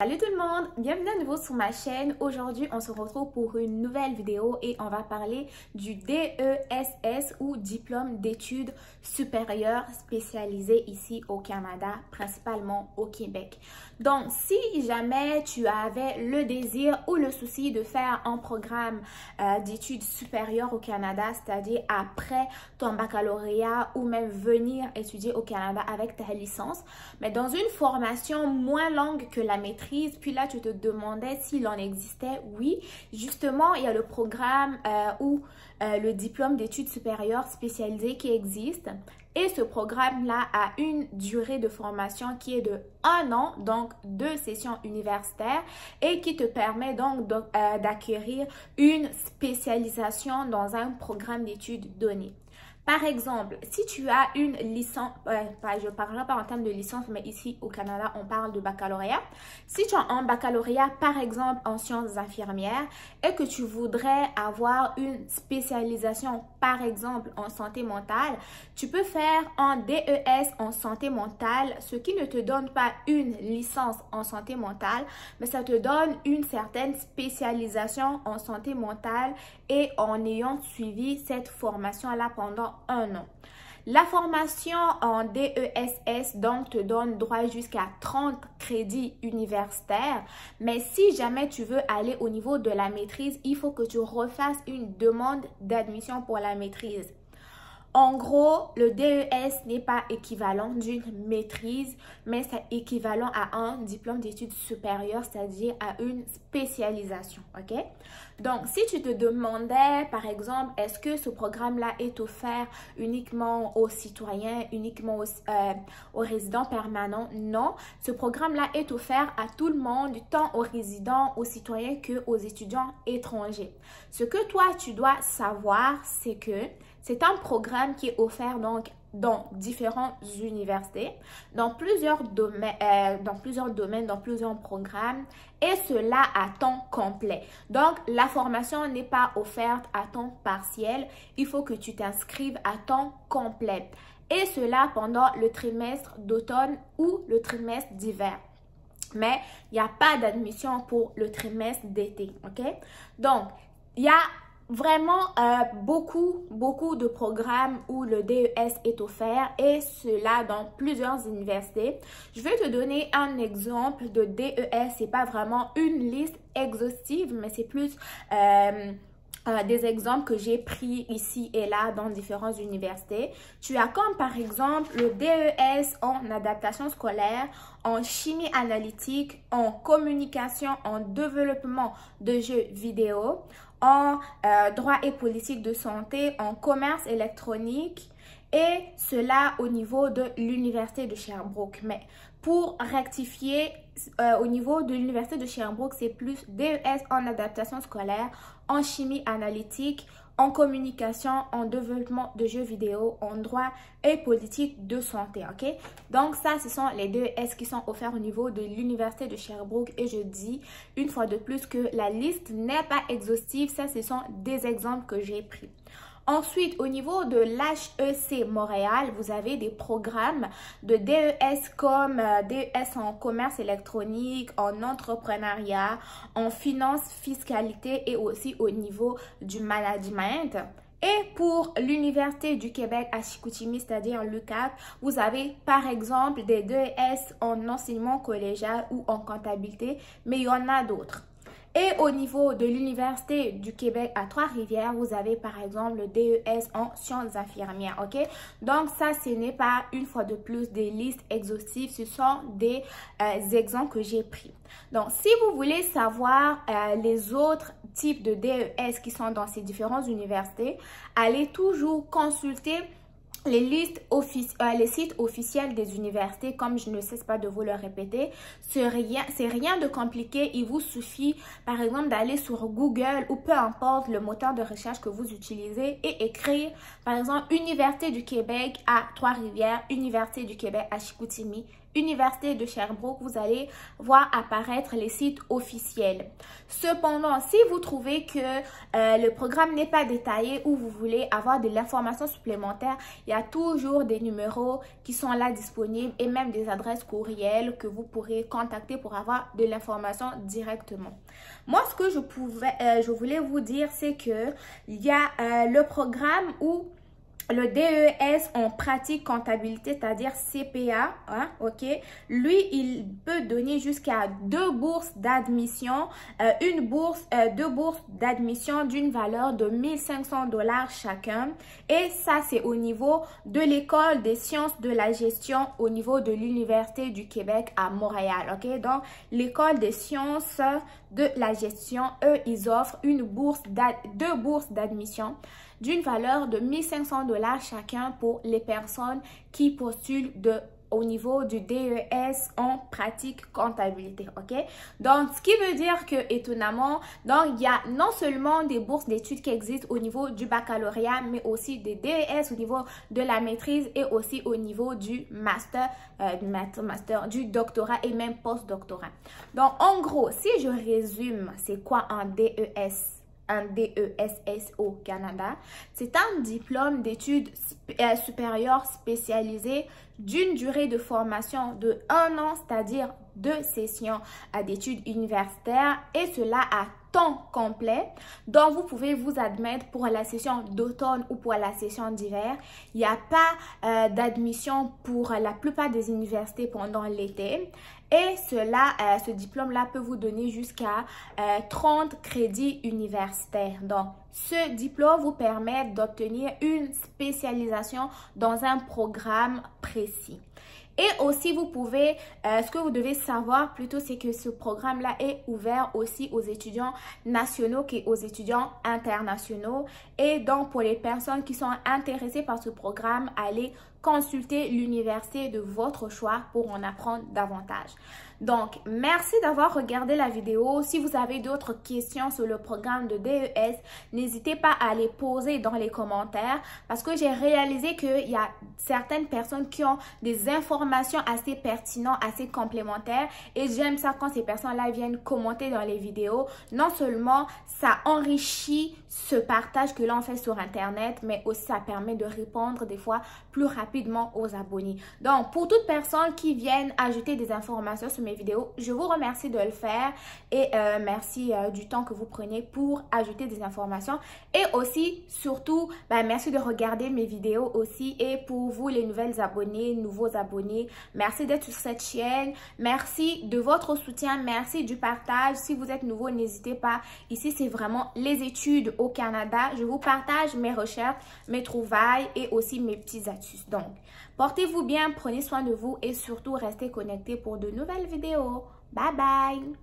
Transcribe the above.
Salut tout le monde, bienvenue à nouveau sur ma chaîne. Aujourd'hui, on se retrouve pour une nouvelle vidéo et on va parler du DESS ou Diplôme d'études supérieures spécialisé ici au Canada, principalement au Québec. Donc, si jamais tu avais le désir ou le souci de faire un programme d'études supérieures au Canada, c'est-à-dire après ton baccalauréat ou même venir étudier au Canada avec ta licence, mais dans une formation moins longue que la maîtrise, puis là, tu te demandais s'il en existait. Oui, justement, il y a le programme ou le diplôme d'études supérieures spécialisées qui existe. Et ce programme-là a une durée de formation qui est de 1 an, donc 2 sessions universitaires et qui te permet donc d'acquérir une spécialisation dans un programme d'études donné. Par exemple, si tu as une licence, je ne parlerai pas en termes de licence, mais ici au Canada, on parle de baccalauréat. Si tu as un baccalauréat, par exemple, en sciences infirmières et que tu voudrais avoir une spécialisation, par exemple, en santé mentale, tu peux faire un DES en santé mentale, ce qui ne te donne pas une licence en santé mentale, mais ça te donne une certaine spécialisation en santé mentale et en ayant suivi cette formation-là pendant 1 an. La formation en DESS donc te donne droit jusqu'à 30 crédits universitaires, mais si jamais tu veux aller au niveau de la maîtrise, il faut que tu refasses une demande d'admission pour la maîtrise. En gros, le DES n'est pas équivalent d'une maîtrise, mais c'est équivalent à un diplôme d'études supérieures, c'est-à-dire à une spécialisation, ok? Donc, si tu te demandais, par exemple, est-ce que ce programme-là est offert uniquement aux citoyens, uniquement aux résidents permanents? Non, ce programme-là est offert à tout le monde, tant aux résidents, aux citoyens qu'aux étudiants étrangers. Ce que toi, tu dois savoir, c'est que c'est un programme qui est offert donc dans différentes universités, dans plusieurs domaines, dans plusieurs programmes, et cela à temps complet. Donc, la formation n'est pas offerte à temps partiel. Il faut que tu t'inscrives à temps complet. Et cela pendant le trimestre d'automne ou le trimestre d'hiver. Mais il n'y a pas d'admission pour le trimestre d'été, ok? Donc, il y a vraiment beaucoup de programmes où le DES est offert et cela dans plusieurs universités. Je vais te donner un exemple de DES. C'est pas vraiment une liste exhaustive, mais c'est plus des exemples que j'ai pris ici et là dans différentes universités. Tu as comme par exemple le DES en adaptation scolaire, en chimie analytique, en communication, en développement de jeux vidéo, en droit et politique de santé, en commerce électronique et cela au niveau de l'université de Sherbrooke. Mais pour rectifier, au niveau de l'université de Sherbrooke, c'est plus DES en adaptation scolaire, en chimie analytique, en communication, en développement de jeux vidéo, en droit et politique de santé, ok? Donc ça, ce sont les DES qui sont offerts au niveau de l'université de Sherbrooke et je dis une fois de plus que la liste n'est pas exhaustive. Ça, ce sont des exemples que j'ai pris. Ensuite, au niveau de l'HEC Montréal, vous avez des programmes de DES comme DES en commerce électronique, en entrepreneuriat, en finance, fiscalité et aussi au niveau du management. Et pour l'Université du Québec à Chicoutimi, c'est-à-dire l'UQAC, vous avez par exemple des DES en enseignement collégial ou en comptabilité, mais il y en a d'autres. Et au niveau de l'Université du Québec à Trois-Rivières, vous avez par exemple le DES en sciences infirmières, ok? Donc ça, ce n'est pas une fois de plus des listes exhaustives, ce sont des exemples que j'ai pris. Donc, si vous voulez savoir les autres types de DES qui sont dans ces différentes universités, allez toujours consulter les sites officiels des universités, comme je ne cesse pas de vous le répéter. C'est rien de compliqué. Il vous suffit, par exemple, d'aller sur Google ou peu importe le moteur de recherche que vous utilisez et écrire, par exemple, Université du Québec à Trois-Rivières, Université du Québec à Chicoutimi Université de Sherbrooke, vous allez voir apparaître les sites officiels. Cependant, si vous trouvez que le programme n'est pas détaillé ou vous voulez avoir de l'information supplémentaire, il y a toujours des numéros qui sont là disponibles et même des adresses courriel que vous pourrez contacter pour avoir de l'information directement. Moi, ce que je voulais vous dire, c'est que il y a le programme où le DES en pratique comptabilité, c'est-à-dire CPA, hein, ok. Lui, il peut donner jusqu'à 2 bourses d'admission, deux bourses d'admission d'une valeur de 1500 $ chacun. Et ça, c'est au niveau de l'école des sciences de la gestion au niveau de l'Université du Québec à Montréal, ok. Donc, l'école des sciences de la gestion, eux, ils offrent deux bourses d'admission d'une valeur de 1500 $ chacun pour les personnes qui postulent au niveau du DES en pratique comptabilité, ok? Donc, ce qui veut dire que, étonnamment, donc, il y a non seulement des bourses d'études qui existent au niveau du baccalauréat, mais aussi des DES au niveau de la maîtrise et aussi au niveau du master, du doctorat et même post-doctorat. Donc, en gros, si je résume, c'est quoi un DES? Un DESS au Canada, c'est un diplôme d'études supérieures spécialisé d'une durée de formation de 1 an, c'est-à-dire 2 sessions d'études universitaires, et cela à temps complet. Donc, vous pouvez vous admettre pour la session d'automne ou pour la session d'hiver. Il n'y a pas d'admission pour la plupart des universités pendant l'été. Et ce diplôme-là peut vous donner jusqu'à 30 crédits universitaires. Donc, ce diplôme vous permet d'obtenir une spécialisation dans un programme précis. Et aussi, vous pouvez, ce que vous devez savoir plutôt, c'est que ce programme-là est ouvert aussi aux étudiants nationaux qu'aux étudiants internationaux. Et donc, pour les personnes qui sont intéressées par ce programme, allez consulter l'université de votre choix pour en apprendre davantage. Donc, merci d'avoir regardé la vidéo. Si vous avez d'autres questions sur le programme de DES, n'hésitez pas à les poser dans les commentaires parce que j'ai réalisé qu'il y a certaines personnes qui ont des informations assez pertinentes, assez complémentaires, et j'aime ça quand ces personnes-là viennent commenter dans les vidéos. Non seulement ça enrichit ce partage que l'on fait sur Internet, mais aussi ça permet de répondre des fois plus rapidement aux abonnés. Donc, pour toute personne qui vienne ajouter des informations sur mes vidéos, je vous remercie de le faire et merci du temps que vous prenez pour ajouter des informations. Et aussi, surtout, merci de regarder mes vidéos aussi. Et pour vous, les nouveaux abonnés, merci d'être sur cette chaîne. Merci de votre soutien. Merci du partage. Si vous êtes nouveau, n'hésitez pas. Ici, c'est vraiment les études au Canada. Je vous partage mes recherches, mes trouvailles et aussi mes petits astuces. Donc, portez-vous bien, prenez soin de vous et surtout restez connectés pour de nouvelles vidéos. Bye bye!